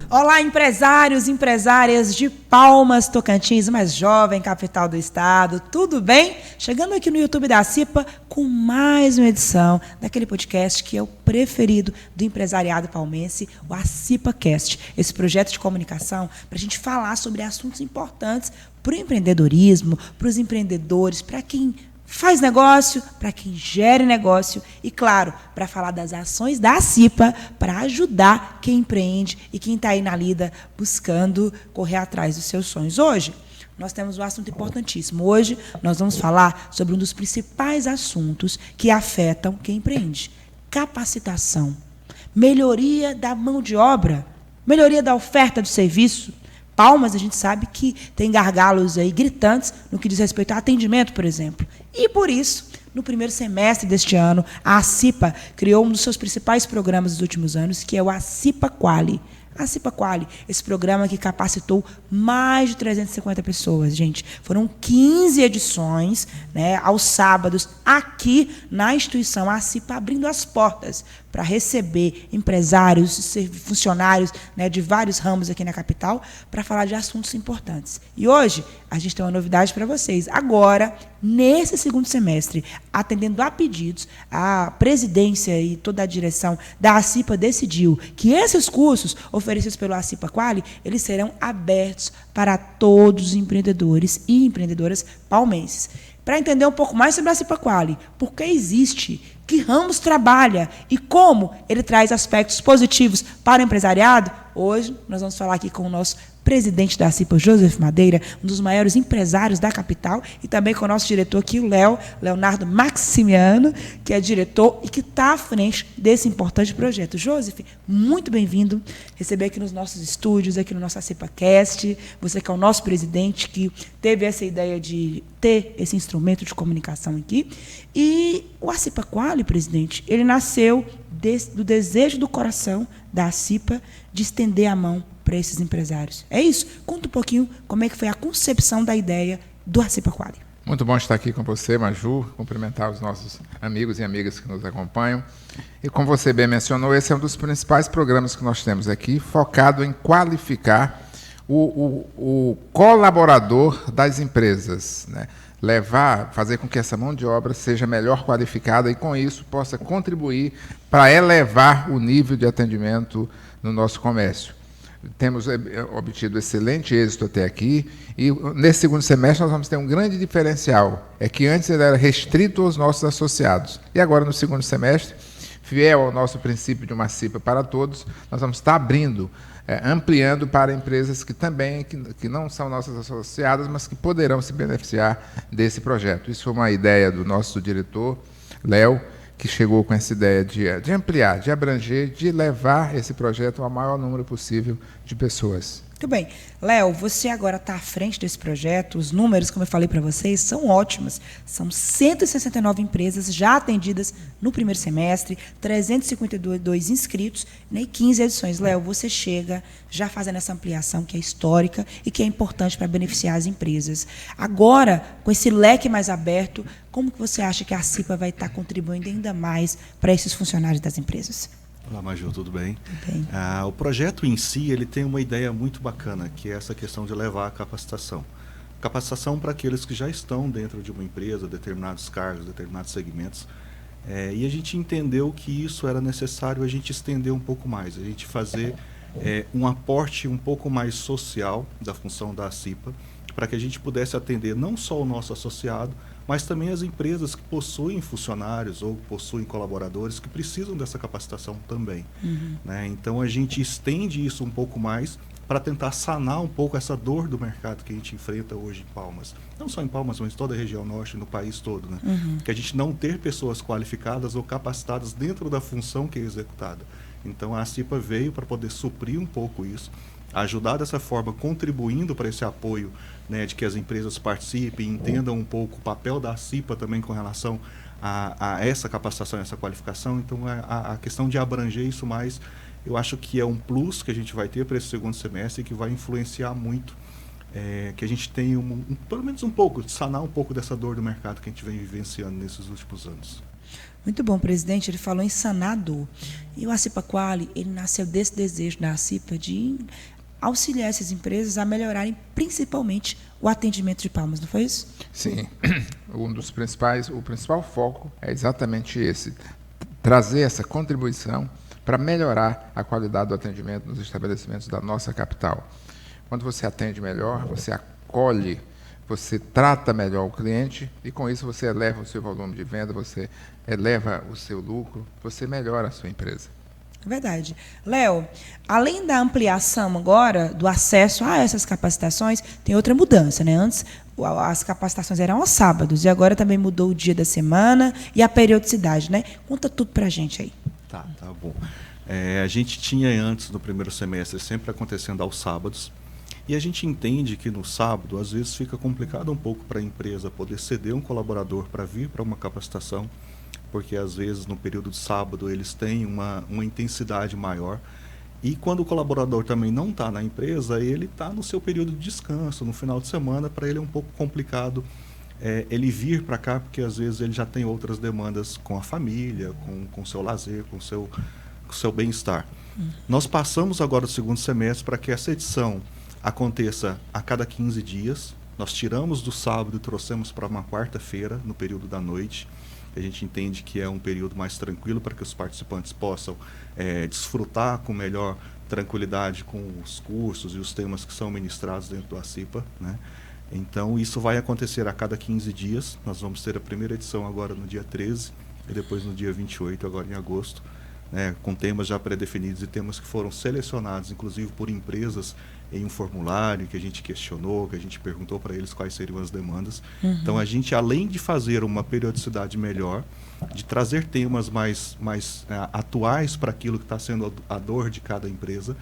Olá, empresários e empresárias de Palmas, Tocantins, mais jovem, capital do estado, tudo bem? Chegando aqui no YouTube da CIPA com mais uma edição daquele podcast que é o preferido do empresariado palmense, o ACIPAcast, esse projeto de comunicação para a gente falar sobre assuntos importantes para o empreendedorismo, para os empreendedores, para quem faz negócio, para quem gere negócio e, claro, para falar das ações da CIPA para ajudar quem empreende e quem está aí na lida buscando correr atrás dos seus sonhos. Hoje, nós temos um assunto importantíssimo. Hoje, nós vamos falar sobre um dos principais assuntos que afetam quem empreende. Capacitação, melhoria da mão de obra, melhoria da oferta do serviço. Palmas, a gente sabe que tem gargalos aí gritantes no que diz respeito ao atendimento, por exemplo. E, por isso, no primeiro semestre deste ano, a CIPA criou um dos seus principais programas dos últimos anos, que é o ACIPA Quali. A CIPA Quali, esse programa que capacitou mais de 350 pessoas, gente. Foram 15 edições, né, aos sábados, aqui na instituição, a CIPA abrindo as portas para receber empresários, funcionários, né, de vários ramos aqui na capital, para falar de assuntos importantes. E hoje, a gente tem uma novidade para vocês. Agora, nesse segundo semestre, atendendo a pedidos, a presidência e toda a direção da ACIPA decidiu que esses cursos oferecidos pelo ACIPA Quali, eles serão abertos para todos os empreendedores e empreendedoras palmenses. Para entender um pouco mais sobre a ACIPA Quali, por que existe, que ramos trabalha e como ele traz aspectos positivos para o empresariado, hoje nós vamos falar aqui com o nosso presidente da CIPA, Joseph Madeira, um dos maiores empresários da capital, e também com o nosso diretor aqui, o Leonardo Maximiano, que é diretor e que está à frente desse importante projeto. Joseph, muito bem-vindo receber aqui nos nossos estúdios, aqui no nosso ACIPAcast, você que é o nosso presidente, que teve essa ideia de ter esse instrumento de comunicação aqui. E o ACIPA Quali, presidente, ele nasceu do desejo do coração da CIPA de estender a mão para esses empresários. É isso? Conta um pouquinho como é que foi a concepção da ideia do ACIPA Quali. Muito bom estar aqui com você, Maju, cumprimentar os nossos amigos e amigas que nos acompanham. E como você bem mencionou, esse é um dos principais programas que nós temos aqui, focado em qualificar o colaborador das empresas, né? Fazer com que essa mão de obra seja melhor qualificada e, com isso, possa contribuir para elevar o nível de atendimento no nosso comércio. Temos obtido excelente êxito até aqui e, nesse segundo semestre, nós vamos ter um grande diferencial. É que antes ele era restrito aos nossos associados. E agora, no segundo semestre, fiel ao nosso princípio de uma CIPA para todos, nós vamos estar abrindo, ampliando para empresas que também que não são nossas associadas, mas que poderão se beneficiar desse projeto. Isso foi uma ideia do nosso diretor, Léo, que chegou com essa ideia de ampliar, de abranger, de levar esse projeto ao maior número possível de pessoas. Muito bem. Léo, você agora está à frente desse projeto. Os números, como eu falei para vocês, são ótimos. São 169 empresas já atendidas no primeiro semestre, 352 inscritos, né, e 15 edições. Léo, você chega já fazendo essa ampliação que é histórica e que é importante para beneficiar as empresas. Agora, com esse leque mais aberto, como que você acha que a CIPA vai estar contribuindo ainda mais para esses funcionários das empresas? Olá, Maju, tudo bem? Tudo bem. O projeto em si, ele tem uma ideia muito bacana, que é essa questão de levar a capacitação. Capacitação para aqueles que já estão dentro de uma empresa, determinados cargos, determinados segmentos. E a gente entendeu que isso era necessário a gente estender um pouco mais, a gente fazer um aporte um pouco mais social da função da CIPA, para que a gente pudesse atender não só o nosso associado, mas também as empresas que possuem funcionários ou possuem colaboradores que precisam dessa capacitação também. Né? Então, a gente estende isso um pouco mais para tentar sanar um pouco essa dor do mercado que a gente enfrenta hoje em Palmas. Não só em Palmas, mas em toda a região norte, no país todo. Né? Que a gente não ter pessoas qualificadas ou capacitadas dentro da função que é executada. Então, a CIPA veio para poder suprir um pouco isso, ajudar dessa forma, contribuindo para esse apoio, né, de que as empresas participem, entendam um pouco o papel da CIPA também com relação a essa capacitação, essa qualificação. Então, a questão de abranger isso mais, eu acho que é um plus que a gente vai ter para esse segundo semestre e que vai influenciar muito, que a gente tenha pelo menos um pouco, sanar um pouco dessa dor do mercado que a gente vem vivenciando nesses últimos anos. Muito bom, presidente. Ele falou em sanar a dor. E o ACIPA Quali, ele nasceu desse desejo da ACIPA de auxiliar essas empresas a melhorarem principalmente o atendimento de Palmas, não foi isso? Sim. O principal foco é exatamente esse, trazer essa contribuição para melhorar a qualidade do atendimento nos estabelecimentos da nossa capital. Quando você atende melhor, você acolhe, você trata melhor o cliente e, com isso, você eleva o seu volume de venda, você eleva o seu lucro, você melhora a sua empresa. Verdade. Léo, além da ampliação agora do acesso a essas capacitações, tem outra mudança, né? Antes as capacitações eram aos sábados e agora também mudou o dia da semana e a periodicidade, né? Conta tudo pra gente aí. Tá bom. A gente tinha antes, no primeiro semestre, sempre acontecendo aos sábados. E a gente entende que no sábado, às vezes, fica complicado um pouco para a empresa poder ceder um colaborador para vir para uma capacitação, porque às vezes no período de sábado eles têm uma intensidade maior. E quando o colaborador também não está na empresa, ele está no seu período de descanso, no final de semana, para ele é um pouco complicado ele vir para cá, porque às vezes ele já tem outras demandas com a família, com o seu lazer, com o seu bem-estar. Nós passamos agora o segundo semestre para que essa edição aconteça a cada 15 dias. Nós tiramos do sábado e trouxemos para uma quarta-feira, no período da noite. A gente entende que é um período mais tranquilo para que os participantes possam desfrutar com melhor tranquilidade com os cursos e os temas que são ministrados dentro do ACIPA, né? Então, isso vai acontecer a cada 15 dias. Nós vamos ter a primeira edição agora no dia 13 e depois no dia 28, agora em agosto, né, com temas já pré-definidos e temas que foram selecionados, inclusive por empresas, em um formulário que a gente questionou, que a gente perguntou para eles quais seriam as demandas. Então, a gente, além de fazer uma periodicidade melhor, de trazer temas mais atuais para aquilo que está sendo a dor de cada empresa,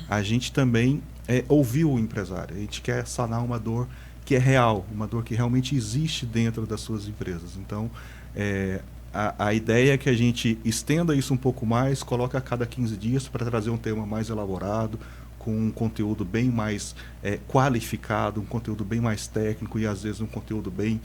a gente também ouviu o empresário. A gente quer sanar uma dor que é real, uma dor que realmente existe dentro das suas empresas. Então, a ideia é que a gente estenda isso um pouco mais, coloque a cada 15 dias para trazer um tema mais elaborado, com um conteúdo bem mais qualificado, um conteúdo bem mais técnico e, às vezes, um conteúdo bem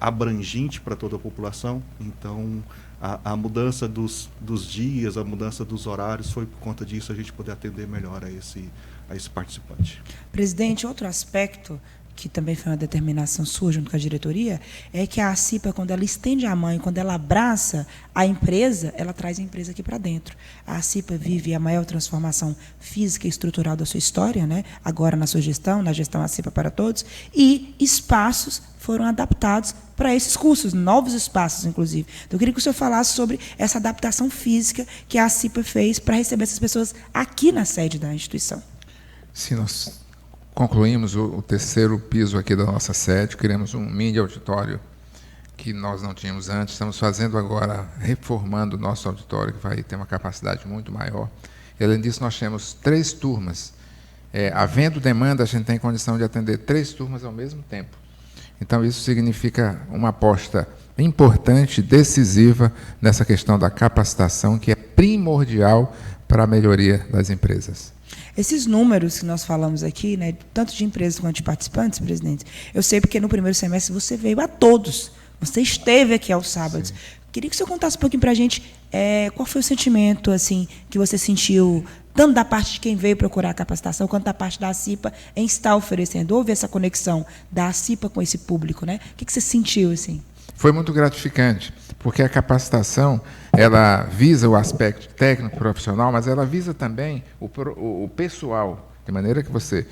abrangente para toda a população. Então, a mudança dos dias, a mudança dos horários, foi por conta disso a gente poder atender melhor a esse participante. Presidente, outro aspecto que também foi uma determinação sua junto com a diretoria, é que a ACIPA, quando ela estende a mão, quando ela abraça a empresa, ela traz a empresa aqui para dentro. A ACIPA vive a maior transformação física e estrutural da sua história, né? Agora na sua gestão, na gestão ACIPA para Todos, e espaços foram adaptados para esses cursos, novos espaços, inclusive. Então, eu queria que o senhor falasse sobre essa adaptação física que a ACIPA fez para receber essas pessoas aqui na sede da instituição. Sim, nós concluímos o terceiro piso aqui da nossa sede, criamos um mini auditório que nós não tínhamos antes, estamos fazendo agora, reformando o nosso auditório, que vai ter uma capacidade muito maior. E, além disso, nós temos 3 turmas. Havendo demanda, a gente tem condição de atender 3 turmas ao mesmo tempo. Então, isso significa uma aposta importante, decisiva, nessa questão da capacitação, que é primordial para a melhoria das empresas. Esses números que nós falamos aqui, né, tanto de empresas quanto de participantes, presidente, eu sei porque no primeiro semestre você veio a todos, você esteve aqui aos sábados. Sim. Queria que o senhor contasse um pouquinho para a gente qual foi o sentimento assim, que você sentiu, tanto da parte de quem veio procurar a capacitação, quanto da parte da ACIPA em estar oferecendo. Houve essa conexão da ACIPA com esse público, né? O que você sentiu assim? Foi muito gratificante, porque a capacitação, ela visa o aspecto técnico profissional, mas ela visa também o pessoal, de maneira que você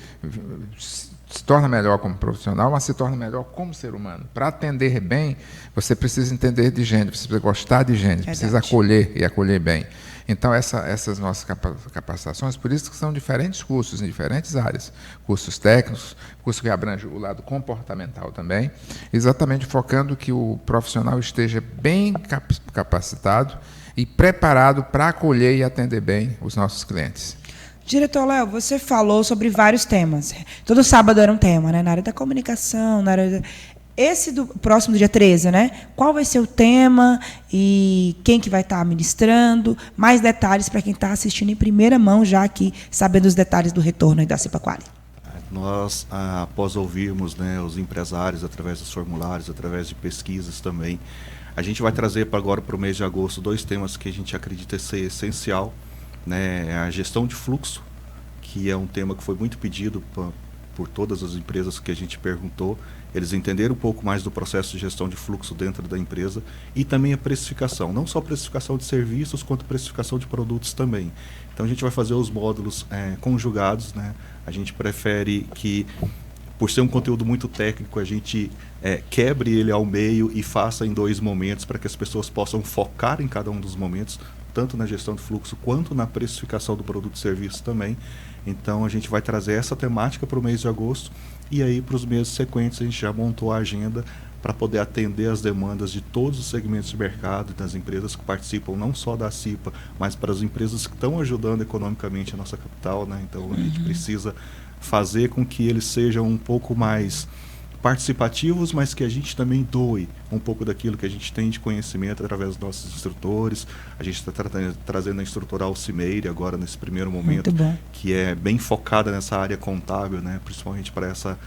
se torna melhor como profissional, mas se torna melhor como ser humano. Para atender bem, você precisa entender de gente, você precisa gostar de gente, precisa acolher e acolher bem. Então, essas nossas capacitações, por isso que são diferentes cursos em diferentes áreas. Cursos técnicos, curso que abrange o lado comportamental também, exatamente focando que o profissional esteja bem capacitado e preparado para acolher e atender bem os nossos clientes. Diretor Léo, você falou sobre vários temas. Todo sábado era um tema, né? Na área da comunicação, na área Esse do próximo dia 13, né? Qual vai ser o tema e quem que vai estar ministrando? Mais detalhes para quem está assistindo em primeira mão, já aqui, sabendo os detalhes do retorno aí da ACIPA Quali. Nós, após ouvirmos, né, os empresários, através dos formulários, através de pesquisas também, A gente vai trazer agora para o mês de agosto 2 temas que a gente acredita ser essencial, né? A gestão de fluxo, que é um tema que foi muito pedido por todas as empresas que a gente perguntou. Eles entenderam um pouco mais do processo de gestão de fluxo dentro da empresa, e também a precificação, não só a precificação de serviços, quanto a precificação de produtos também. Então a gente vai fazer os módulos conjugados, né? A gente prefere que, por ser um conteúdo muito técnico, a gente quebre ele ao meio e faça em 2 momentos, para que as pessoas possam focar em cada um dos momentos, tanto na gestão de fluxo quanto na precificação do produto e serviço também. Então a gente vai trazer essa temática para o mês de agosto, e aí para os meses sequentes a gente já montou a agenda para poder atender as demandas de todos os segmentos de mercado, das empresas que participam não só da CIPA, mas para as empresas que estão ajudando economicamente a nossa capital, né? Então a gente precisa fazer com que eles sejam um pouco mais participativos, mas que a gente também doe um pouco daquilo que a gente tem de conhecimento através dos nossos instrutores. A gente está trazendo a instrutora Alcimeire agora nesse primeiro momento, que é bem focada nessa área contábil, né? Principalmente para essa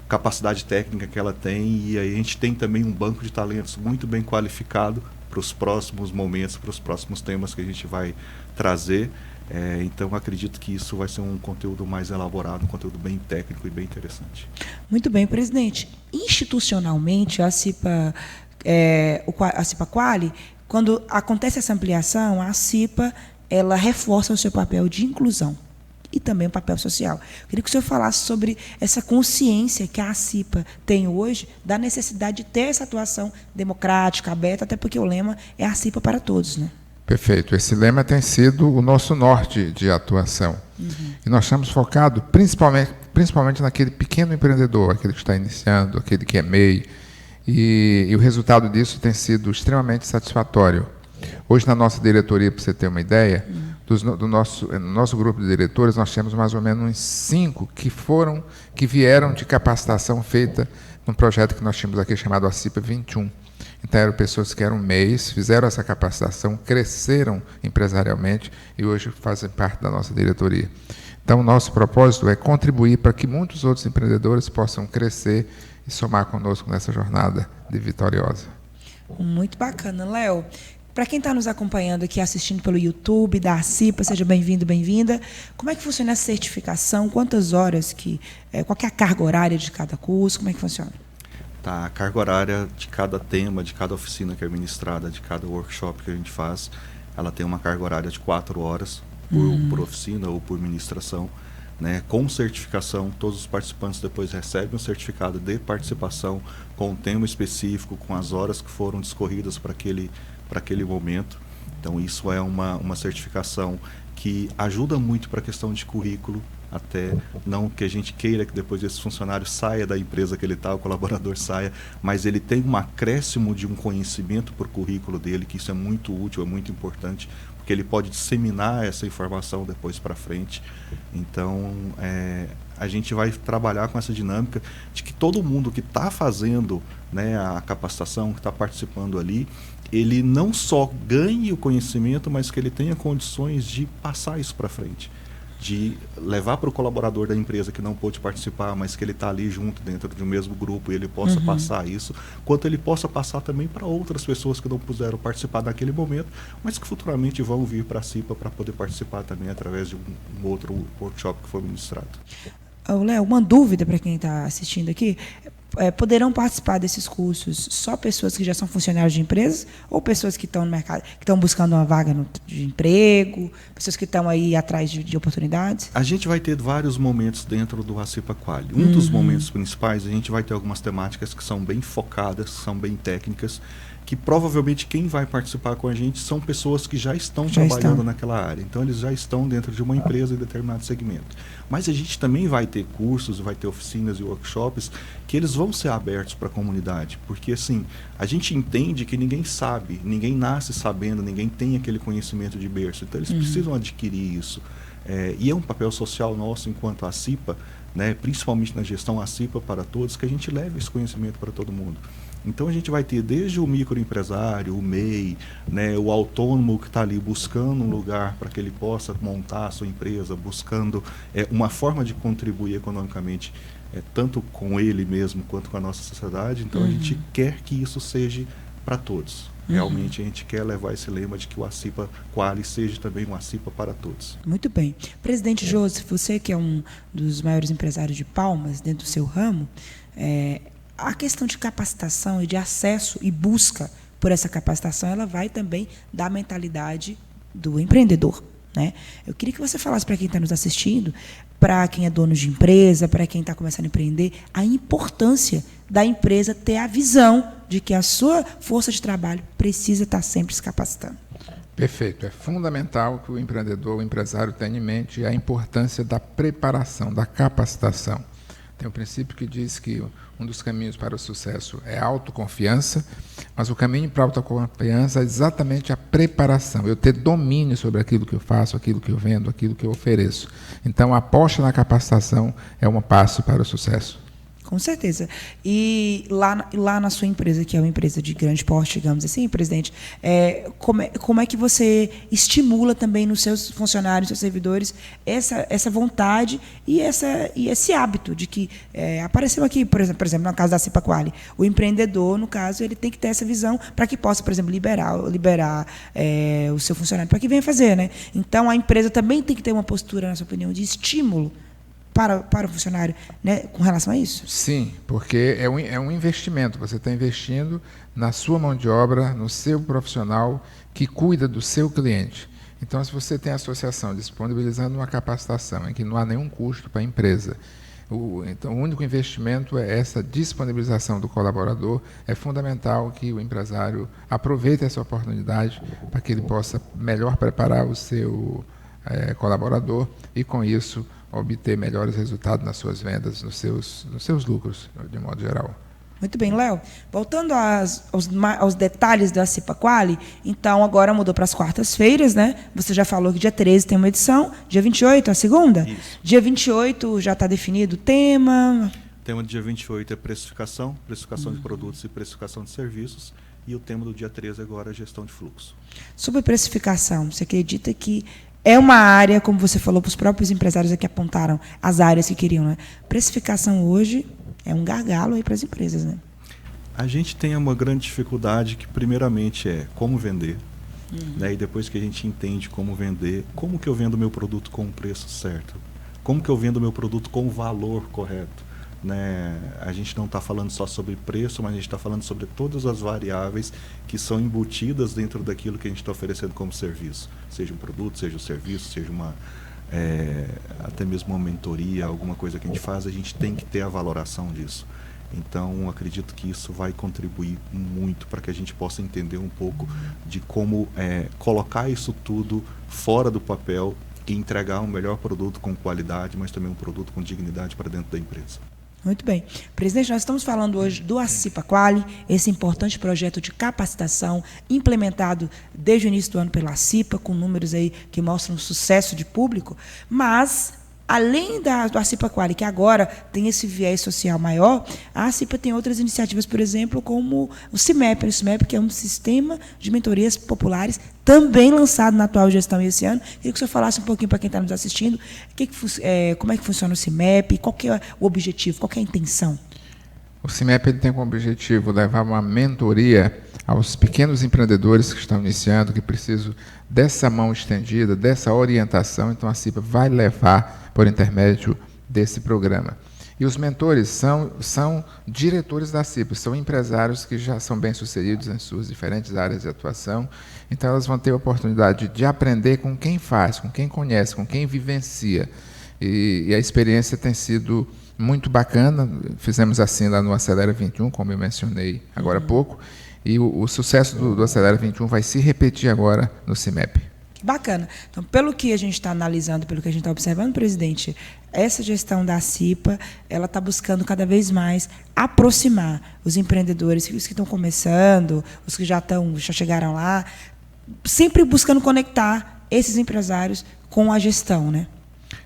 capacidade técnica que ela tem, e aí a gente tem também um banco de talentos muito bem qualificado para os próximos momentos, para os próximos temas que a gente vai trazer. Então acredito que isso vai ser um conteúdo mais elaborado, um conteúdo bem técnico e bem interessante. Muito bem, presidente. Institucionalmente, a CIPA Quali, quando acontece essa ampliação, a CIPA ela reforça o seu papel de inclusão e também o papel social. Eu queria que o senhor falasse sobre essa consciência que a CIPA tem hoje da necessidade de ter essa atuação democrática, aberta, até porque o lema é a CIPA para todos, né? Perfeito. Esse lema tem sido o nosso norte de atuação. E nós estamos focados principalmente naquele pequeno empreendedor, aquele que está iniciando, aquele que é MEI. E o resultado disso tem sido extremamente satisfatório. Hoje, na nossa diretoria, para você ter uma ideia, no nosso grupo de diretores, nós temos mais ou menos uns 5 que vieram de capacitação feita num projeto que nós tínhamos aqui chamado a CIPA 21. Então, eram pessoas que eram MEIs, fizeram essa capacitação, cresceram empresarialmente e hoje fazem parte da nossa diretoria. Então, o nosso propósito é contribuir para que muitos outros empreendedores possam crescer e somar conosco nessa jornada de vitoriosa. Muito bacana, Léo. Para quem está nos acompanhando aqui, assistindo pelo YouTube da CIPA, seja bem-vindo, bem-vinda. Como é que funciona essa certificação? Quantas horas qual que é a carga horária de cada curso? Como é que funciona? A carga horária de cada tema, de cada oficina que é ministrada, de cada workshop que a gente faz, ela tem uma carga horária de 4 horas por oficina ou por ministração, né? Com certificação, todos os participantes depois recebem um certificado de participação com um tema específico, com as horas que foram discorridas para aquele momento. Então isso é uma certificação que ajuda muito para a questão de currículo, até não que a gente queira que depois esse funcionário saia da empresa que ele está, o colaborador saia, mas ele tem um acréscimo de um conhecimento por currículo dele, que isso é muito útil, é muito importante, porque ele pode disseminar essa informação depois para frente. Então, a gente vai trabalhar com essa dinâmica de que todo mundo que está fazendo, né, a capacitação, que está participando ali, ele não só ganhe o conhecimento, mas que ele tenha condições de passar isso para frente, de levar para o colaborador da empresa que não pôde participar, mas que ele está ali junto dentro de um mesmo grupo, e ele possa passar isso, quanto ele possa passar também para outras pessoas que não puderam participar naquele momento, mas que futuramente vão vir para a CIPA para poder participar também através de um outro workshop que foi ministrado. Léo, uma dúvida para quem está assistindo aqui: poderão participar desses cursos só pessoas que já são funcionários de empresas ou pessoas que estão no mercado, que estão buscando uma vaga de emprego, pessoas que estão aí atrás de oportunidades? A gente vai ter vários momentos dentro do CIPA Quali. Um dos momentos principais, a gente vai ter algumas temáticas que são bem focadas, são bem técnicas, que provavelmente quem vai participar com a gente são pessoas que já estão trabalhando naquela área. Então, eles já estão dentro de uma empresa em determinado segmento. Mas a gente também vai ter cursos, vai ter oficinas e workshops que eles vão ser abertos para a comunidade. Porque, assim, a gente entende que ninguém sabe, ninguém nasce sabendo, ninguém tem aquele conhecimento de berço. Então, eles precisam adquirir isso. E é um papel social nosso enquanto a CIPA, né, principalmente na gestão a CIPA para todos, que a gente leve esse conhecimento para todo mundo. Então a gente vai ter desde o microempresário, o MEI, né, o autônomo que está ali buscando um lugar para que ele possa montar a sua empresa, buscando uma forma de contribuir economicamente, tanto com ele mesmo quanto com a nossa sociedade. Então a gente quer que isso seja para todos. Realmente a gente quer levar esse lema de que o ACIPA Quali seja também um ACIPA para todos. Muito bem. Presidente Joseph, você que é um dos maiores empresários de Palmas dentro do seu ramo, a questão de capacitação e de acesso e busca por essa capacitação, ela vai também da mentalidade do empreendedor, né? Eu queria que você falasse para quem está nos assistindo, para quem é dono de empresa, para quem está começando a empreender, a importância da empresa ter a visão de que a sua força de trabalho precisa estar sempre se capacitando. Perfeito. É fundamental que o empreendedor, o empresário tenha em mente a importância da preparação, da capacitação. Tem um princípio que diz que um dos caminhos para o sucesso é a autoconfiança, mas o caminho para a autoconfiança é exatamente a preparação, eu ter domínio sobre aquilo que eu faço, aquilo que eu vendo, aquilo que eu ofereço. Então, a aposta na capacitação é um passo para o sucesso. Com certeza. E lá na sua empresa, que é uma empresa de grande porte, digamos assim, presidente, como é que você estimula também nos seus funcionários, seus servidores, essa vontade e esse hábito de que apareceu aqui, por exemplo, no caso da ACIPA Quali, o empreendedor, no caso, ele tem que ter essa visão para que possa, por exemplo, liberar o seu funcionário para que venha fazer, né? Então, a empresa também tem que ter uma postura, na sua opinião, de estímulo para o funcionário, né, com relação a isso? Sim, porque é um investimento. Você está investindo na sua mão de obra, no seu profissional que cuida do seu cliente. Então, se você tem a associação disponibilizando uma capacitação em que não há nenhum custo para a empresa, então o único investimento é essa disponibilização do colaborador. É fundamental que o empresário aproveite essa oportunidade para que ele possa melhor preparar o seu colaborador e, com isso, obter melhores resultados nas suas vendas, nos seus lucros, de modo geral. Muito bem, Léo. Voltando aos detalhes da ACIPA Quali, então agora mudou para as quartas-feiras, né? Você já falou que dia 13 tem uma edição, dia 28 a segunda? Isso. Dia 28 já está definido o tema? O tema do dia 28 é precificação de produtos e precificação de serviços, e o tema do dia 13 agora é gestão de fluxo. Sobre precificação, você acredita que é uma área, como você falou, para os próprios empresários aqui apontaram as áreas que queriam, né? Precificação hoje é um gargalo aí para as empresas, né? A gente tem uma grande dificuldade que, primeiramente, é como vender. Né? E depois que a gente entende como vender, como que eu vendo o meu produto com o preço certo? Como que eu vendo o meu produto com o valor correto? Né? A gente não está falando só sobre preço, mas a gente está falando sobre todas as variáveis que são embutidas dentro daquilo que a gente está oferecendo como serviço. Seja um produto, seja um serviço, seja até mesmo uma mentoria, alguma coisa que a gente tem que ter a valoração disso. Então, acredito que isso vai contribuir muito para que a gente possa entender um pouco de como colocar isso tudo fora do papel e entregar um melhor produto com qualidade, mas também um produto com dignidade para dentro da empresa. Muito bem. Presidente, nós estamos falando hoje do ACIPA Quali, esse importante projeto de capacitação implementado desde o início do ano pela ACIPA, com números aí que mostram o sucesso de público, mas, além do ACIPA Quali, que agora tem esse viés social maior, a ACIPA tem outras iniciativas, por exemplo, como o CIMEP, que é um sistema de mentorias populares, também lançado na atual gestão esse ano. Queria que o senhor falasse um pouquinho para quem está nos assistindo, como é que funciona o CIMEP, qual que é o objetivo, qual que é a intenção? O CIMEP tem como objetivo levar uma mentoria aos pequenos empreendedores que estão iniciando, que precisam dessa mão estendida, dessa orientação. Então, a CIPA vai levar por intermédio desse programa. E os mentores são diretores da CIPA, são empresários que já são bem-sucedidos em suas diferentes áreas de atuação. Então, elas vão ter a oportunidade de aprender com quem faz, com quem conhece, com quem vivencia. E a experiência tem sido muito bacana. Fizemos assim lá no Acelera 21, como eu mencionei agora há pouco. E o sucesso do Acelera 21 vai se repetir agora no CIMEP. Que bacana. Então, pelo que a gente está analisando, pelo que a gente está observando, presidente, essa gestão da CIPA, ela está buscando cada vez mais aproximar os empreendedores, os que estão começando, os que já chegaram lá, sempre buscando conectar esses empresários com a gestão, né?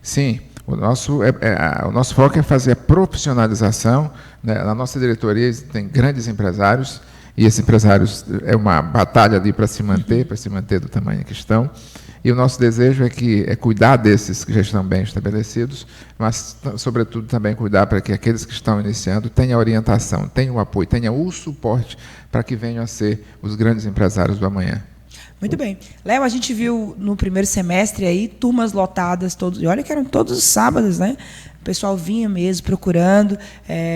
Sim. O nosso foco é fazer a profissionalização, né? Na nossa diretoria tem grandes empresários, e esses empresários é uma batalha ali para se manter do tamanho que estão. E o nosso desejo é cuidar desses que já estão bem estabelecidos, mas, sobretudo, também cuidar para que aqueles que estão iniciando tenham orientação, tenham apoio, tenham o suporte para que venham a ser os grandes empresários do amanhã. Muito bem. Léo, a gente viu no primeiro semestre aí turmas lotadas todos, e olha que eram todos os sábados, né? O pessoal vinha mesmo procurando,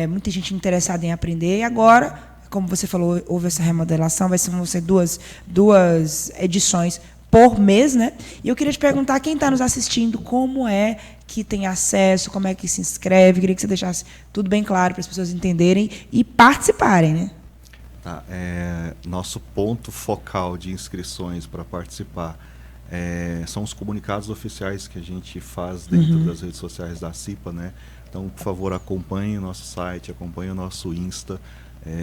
muita gente interessada em aprender, e agora, como você falou, houve essa remodelação, vão ser duas edições por mês, né? E eu queria te perguntar, quem está nos assistindo, como é que tem acesso, como é que se inscreve? Queria que você deixasse tudo bem claro para as pessoas entenderem e participarem, né? Tá, nosso ponto focal de inscrições para participar são os comunicados oficiais que a gente faz dentro das redes sociais da CIPA, né? Então, por favor, acompanhe o nosso site, acompanhe o nosso Insta,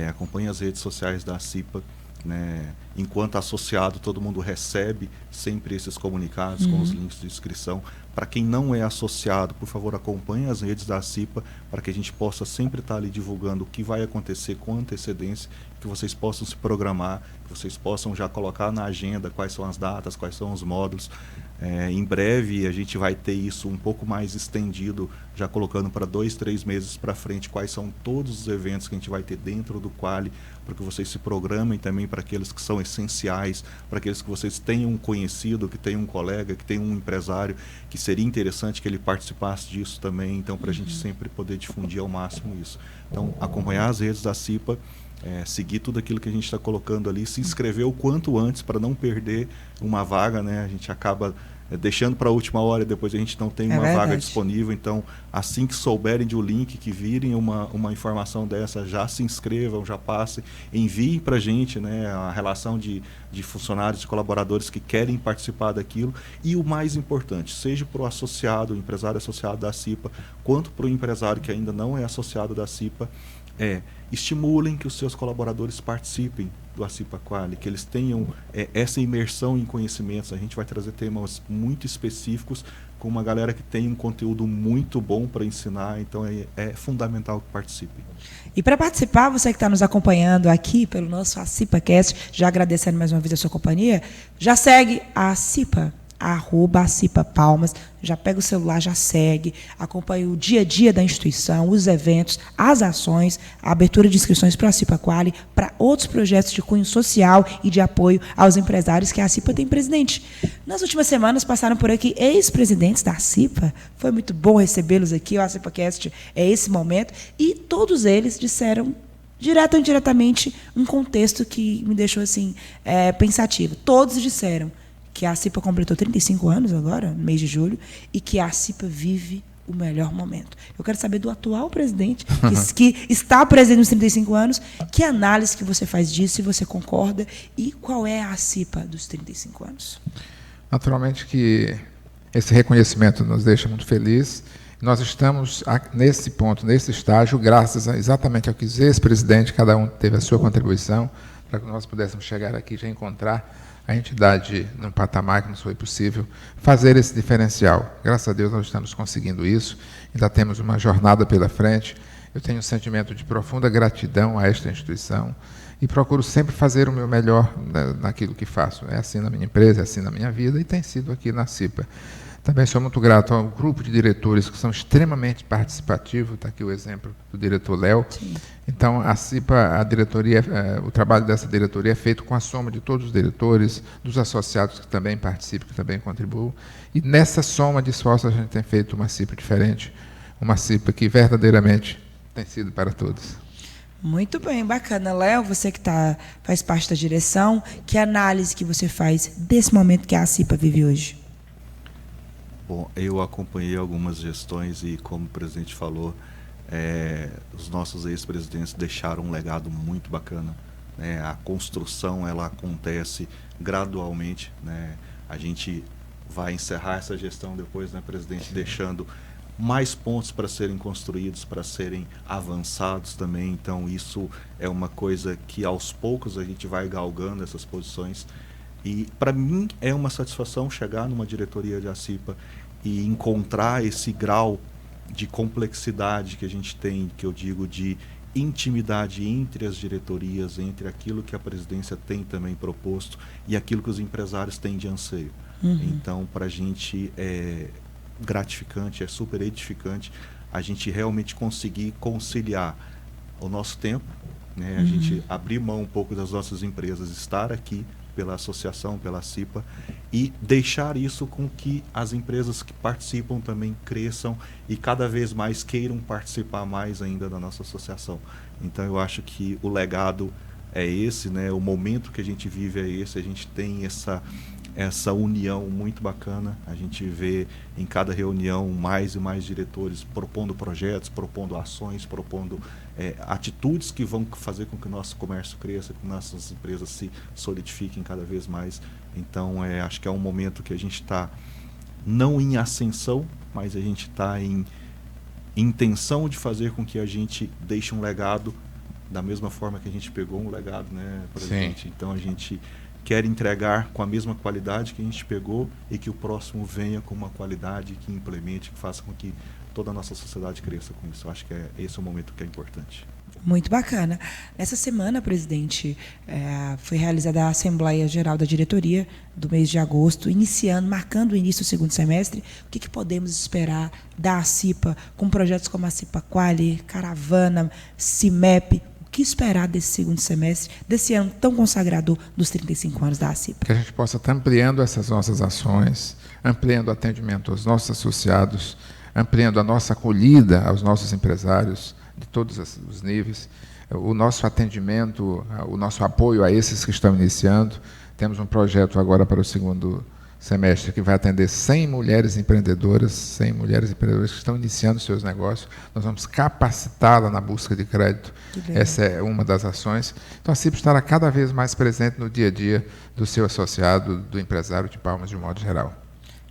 acompanhe as redes sociais da CIPA, né? Enquanto associado, todo mundo recebe sempre esses comunicados com os links de inscrição. Para quem não é associado, por favor, acompanhe as redes da CIPA para que a gente possa sempre estar ali divulgando o que vai acontecer com antecedência, que vocês possam se programar, que vocês possam já colocar na agenda quais são as datas, quais são os módulos. Em breve a gente vai ter isso um pouco mais estendido, já colocando para 2, 3 meses para frente quais são todos os eventos que a gente vai ter dentro do Quali, para que vocês se programem também para aqueles que são essenciais, para aqueles que vocês tenham um conhecido, que tenham um colega, que tenham um empresário, que seria interessante que ele participasse disso também, então para a gente sempre poder difundir ao máximo isso. Então, acompanhar as redes da CIPA, seguir tudo aquilo que a gente está colocando ali, se inscrever o quanto antes para não perder uma vaga, né? A gente acaba deixando para a última hora, depois a gente não tem uma vaga disponível, então assim que souberem de um link, que virem uma informação dessa, já se inscrevam, já passem, enviem para a gente, né, a relação de funcionários e colaboradores que querem participar daquilo, e o mais importante, seja para o associado, o empresário associado da CIPA, quanto para o empresário que ainda não é associado da CIPA, estimulem que os seus colaboradores participem do ACIPA Quali, que eles tenham essa imersão em conhecimentos. A gente vai trazer temas muito específicos com uma galera que tem um conteúdo muito bom para ensinar, então é fundamental que participem. E para participar, você que está nos acompanhando aqui pelo nosso ACIPAcast, já agradecendo mais uma vez a sua companhia, já segue a ACIPA, @ACIPAPalmas, já pega o celular, já segue, acompanha o dia a dia da instituição, os eventos, as ações, a abertura de inscrições para a ACIPA Quali, para outros projetos de cunho social e de apoio aos empresários que a ACIPA tem presidente. Nas últimas semanas passaram por aqui ex-presidentes da ACIPA, foi muito bom recebê-los aqui, o ACIPAcast é esse momento, e todos eles disseram, direto ou indiretamente, um contexto que me deixou assim, pensativo. Todos disseram que a ACIPA completou 35 anos agora, no mês de julho, e que a ACIPA vive o melhor momento. Eu quero saber do atual presidente, que está presente nos 35 anos, que análise que você faz disso, se você concorda, e qual é a ACIPA dos 35 anos? Naturalmente que esse reconhecimento nos deixa muito felizes. Nós estamos nesse ponto, nesse estágio, graças exatamente ao que os ex-presidentes, cada um teve a sua contribuição, para que nós pudéssemos chegar aqui e já encontrar a entidade num patamar que nos foi possível fazer esse diferencial. Graças a Deus nós estamos conseguindo isso, ainda temos uma jornada pela frente. Eu tenho um sentimento de profunda gratidão a esta instituição e procuro sempre fazer o meu melhor naquilo que faço. É assim na minha empresa, é assim na minha vida e tem sido aqui na CIPA. Também sou muito grato ao grupo de diretores que são extremamente participativos. Está aqui o exemplo do diretor Léo. Então, a CIPA, a diretoria, o trabalho dessa diretoria é feito com a soma de todos os diretores, dos associados que também participam, que também contribuem. E nessa soma de esforços a gente tem feito uma CIPA diferente, uma CIPA que verdadeiramente tem sido para todos. Muito bem, bacana. Léo, você que faz parte da direção, que análise que você faz desse momento que a CIPA vive hoje? Bom, eu acompanhei algumas gestões e, como o presidente falou, os nossos ex-presidentes deixaram um legado muito bacana. Né? A construção ela acontece gradualmente. Né? A gente vai encerrar essa gestão depois, né, presidente, deixando mais pontos para serem construídos, para serem avançados também. Então, isso é uma coisa que, aos poucos, a gente vai galgando essas posições. E, para mim, é uma satisfação chegar numa diretoria de ACIPA e encontrar esse grau de complexidade que a gente tem, que eu digo de intimidade entre as diretorias, entre aquilo que a presidência tem também proposto e aquilo que os empresários têm de anseio. Então, para a gente é gratificante, é super edificante a gente realmente conseguir conciliar o nosso tempo, né? A gente abrir mão um pouco das nossas empresas, estar aqui pela associação, pela CIPA, e deixar isso com que as empresas que participam também cresçam e cada vez mais queiram participar mais ainda da nossa associação. Então eu acho que o legado é esse, né? O momento que a gente vive é esse, a gente tem essa união muito bacana, a gente vê em cada reunião mais e mais diretores propondo projetos, propondo ações, propondo atitudes que vão fazer com que o nosso comércio cresça, que nossas empresas se solidifiquem cada vez mais. Então, acho que é um momento que a gente está não em ascensão, mas a gente está em intenção de fazer com que a gente deixe um legado da mesma forma que a gente pegou um legado, né, presidente? Então, a gente quer entregar com a mesma qualidade que a gente pegou e que o próximo venha com uma qualidade que implemente, que faça com que toda a nossa sociedade cresça com isso. Eu acho que esse é o momento que é importante. Muito bacana. Nessa semana, presidente, foi realizada a Assembleia Geral da Diretoria do mês de agosto, marcando o início do segundo semestre. O que podemos esperar da CIPA, com projetos como a CIPA Quali, Caravana, CIMEP? O que esperar desse segundo semestre, desse ano tão consagrador dos 35 anos da CIPA? Que a gente possa estar ampliando essas nossas ações, ampliando o atendimento aos nossos associados, ampliando a nossa acolhida aos nossos empresários de todos os níveis, o nosso atendimento, o nosso apoio a esses que estão iniciando. Temos um projeto agora para o segundo semestre que vai atender 100 mulheres empreendedoras que estão iniciando seus negócios. Nós vamos capacitá-la na busca de crédito. Essa é uma das ações. Então, a CIPA estará cada vez mais presente no dia a dia do seu associado, do empresário de Palmas, de um modo geral.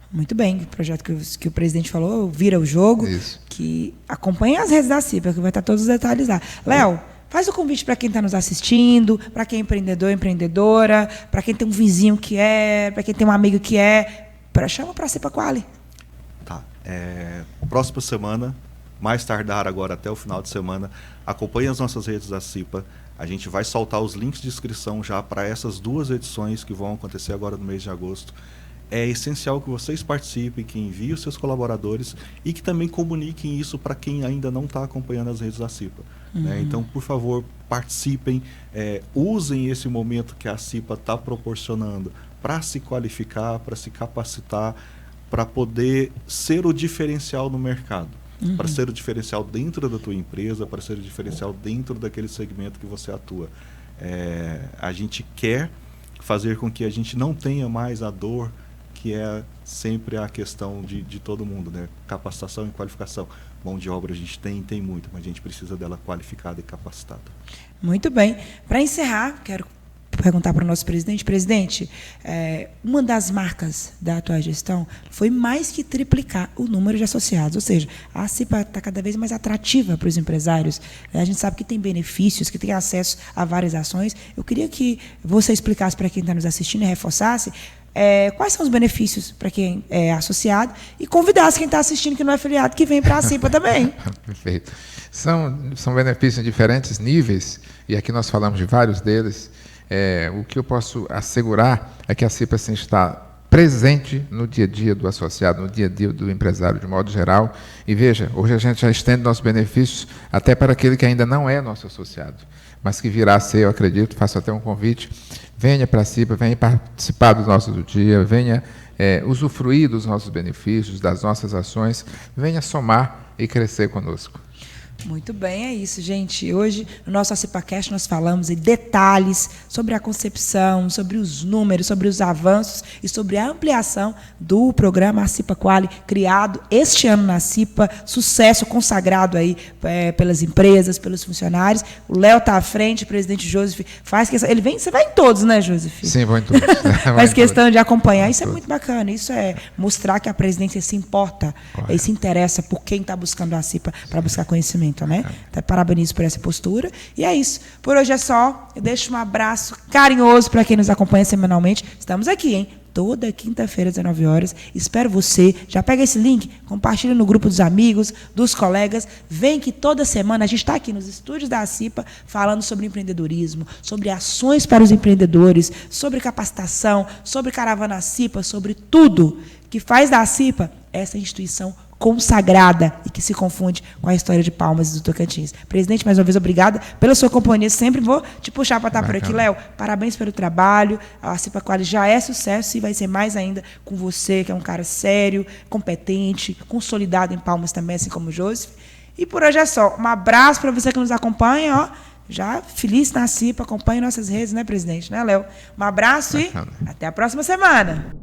Muito bem, o projeto que o presidente falou, Vira o Jogo, que acompanha as redes da CIPA, que vai estar todos os detalhes lá. Léo, faz o convite para quem está nos assistindo, para quem é empreendedor, empreendedora, para quem tem um vizinho que para quem tem um amigo que chama para a CIPA Quali. Tá. Próxima semana, mais tardar agora até o final de semana, acompanhe as nossas redes da CIPA. A gente vai soltar os links de inscrição já para essas 2 edições que vão acontecer agora no mês de agosto. É essencial que vocês participem, que enviem os seus colaboradores e que também comuniquem isso para quem ainda não está acompanhando as redes da CIPA. Né? Então, por favor, participem, usem esse momento que a CIPA está proporcionando para se qualificar, para se capacitar, para poder ser o diferencial no mercado, para ser o diferencial dentro da tua empresa, para ser o diferencial dentro daquele segmento que você atua. A gente quer fazer com que a gente não tenha mais a dor que é sempre a questão de todo mundo, né? Capacitação e qualificação. Mão de obra a gente tem muito, mas a gente precisa dela qualificada e capacitada. Muito bem. Para encerrar, quero perguntar para o nosso presidente. Presidente, uma das marcas da atual gestão foi mais que triplicar o número de associados, ou seja, a CIPA está cada vez mais atrativa para os empresários. A gente sabe que tem benefícios, que tem acesso a várias ações. Eu queria que você explicasse para quem está nos assistindo e reforçasse quais são os benefícios para quem é associado e convidasse quem está assistindo que não é afiliado que vem para a CIPA também. Perfeito. São benefícios em diferentes níveis, e aqui nós falamos de vários deles. O que eu posso assegurar é que a CIPA assim, está presente no dia a dia do associado, no dia a dia do empresário, de modo geral. E veja, hoje a gente já estende nossos benefícios até para aquele que ainda não é nosso associado, mas que virá a ser, eu acredito. Faço até um convite: venha para a CIPA, venha participar do nosso dia, venha usufruir dos nossos benefícios, das nossas ações, venha somar e crescer conosco. Muito bem, é isso, gente. Hoje, no nosso CIPAcast, nós falamos em detalhes sobre a concepção, sobre os números, sobre os avanços e sobre a ampliação do programa CIPA Quali, criado este ano na CIPA, sucesso consagrado aí pelas empresas, pelos funcionários. O Léo está à frente, o presidente Joseph faz questão. Você vai em todos, né, Joseph? Sim, vou em todos. Faz questão de acompanhar. Isso é muito bacana. Isso é mostrar que a presidência se importa e se interessa por quem está buscando a CIPA para buscar conhecimento. Né? Então, parabenizo por essa postura. E é isso. Por hoje é só. Eu deixo um abraço carinhoso para quem nos acompanha semanalmente. Estamos aqui, hein? toda quinta-feira, às 19 horas. Espero você. Já pega esse link, compartilha no grupo dos amigos, dos colegas. Vem que toda semana a gente está aqui nos estúdios da CIPA falando sobre empreendedorismo, sobre ações para os empreendedores, sobre capacitação, sobre Caravana CIPA, sobre tudo que faz da CIPA essa instituição consagrada e que se confunde com a história de Palmas e do Tocantins. Presidente, mais uma vez, obrigada pela sua companhia. Sempre vou te puxar para estar por aqui, Léo. Parabéns pelo trabalho. A CIPA Quali já é sucesso e vai ser mais ainda com você, que é um cara sério, competente, consolidado em Palmas também, assim como o Joseph. E por hoje é só. Um abraço para você que nos acompanha, ó. Já feliz na CIPA, acompanhe nossas redes, né, presidente? Né, Léo? Um abraço e até a próxima semana.